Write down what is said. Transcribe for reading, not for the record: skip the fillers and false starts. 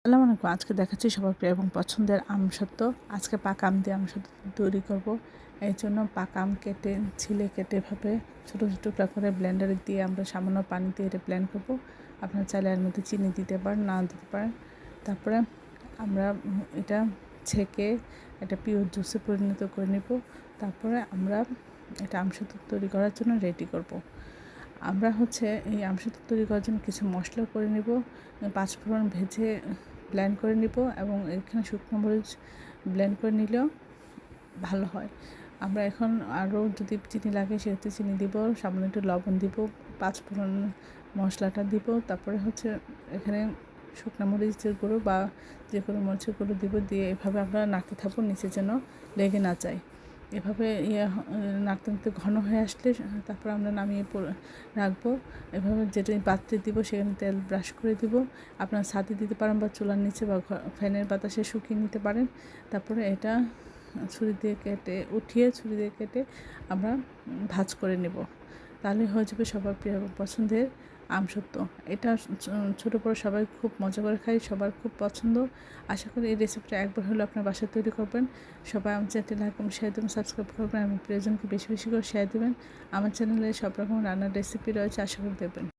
আসসালামু আলাইকুম। আজকে দেখাচ্ছি সবার প্রিয় এবং পছন্দের আমসত্ত্ব। আজকে পাকা আম দিয়ে আমসত্ত্ব তৈরি করব। এই জন্য পাকা আম কেটে এভাবে ছোটো ছোটো টুকরা করে ব্লেন্ডারে দিয়ে আমরা সামান্য পানি দিয়ে এটা ব্লেন্ড করব। আপনারা চাইলে এর মধ্যে চিনি দিতে পারেন, না দিতে পারেন। তারপরে আমরা এটা ছেঁকে একটা পিওর জুসে পরিণত করে নেব। তারপরে আমরা এটা আমসত্ত্ব তৈরি করার জন্য রেডি করব। আমরা এই আমসত্ত্ব তৈরি করার জন্য কিছু মশলা করে নেব। 5 ফোড়ন ভেজে ব্লেন্ড করে নিব এবং এখানে শুকনো মরিচ ব্লেন্ড করে নিলেও ভালো হয়। আমরা এখন আরও যদি চিনি লাগে সেক্ষেত্রে চিনি দিব, সামান্য একটু লবণ দিব, 5 ফোড়ন মশলাটা দিব। তারপরে এখানে শুকনো মরিচের গুঁড়ো বা যে কোনো মরিচের গুঁড়ো দিব, দিয়ে এভাবে আমরা নাড়তে থাকবো নিচে যেন লেগে না যায়। এভাবে নাড়তে নাড়তে ঘন হয়ে আসলে তারপর আমরা নামিয়ে রাখবো। এভাবে যেটা পাত্রে দিব সেখানে তেল ব্রাশ করে দিব। আপনারা ছাদে দিতে পারেন বা চুলার নিচে বা ফ্যানের বাতাসে শুকিয়ে নিতে পারেন। তারপরে এটা ছুরি দিয়ে কেটে আমরা ভাজ করে নেব। তাহলে হয়ে যাবে সবার প্রিয় এবং পছন্দের আমসত্ত্ব। এটা ছোটো বড়ো সবাই খুব মজা করে খায়, সবার খুব পছন্দ। আশা করি এই রেসিপিটা একবার হলেও আপনার বাসায় তৈরি করবেন। সবাই আমার চ্যানেলটি লাইক এবং শেয়ার দেবেন, সাবস্ক্রাইব করবেন এবং প্রিয়জনকে বেশি বেশি করে শেয়ার দেবেন। আমার চ্যানেলে সব রকম রান্নার রেসিপি রয়েছে, আশা করি দেবেন।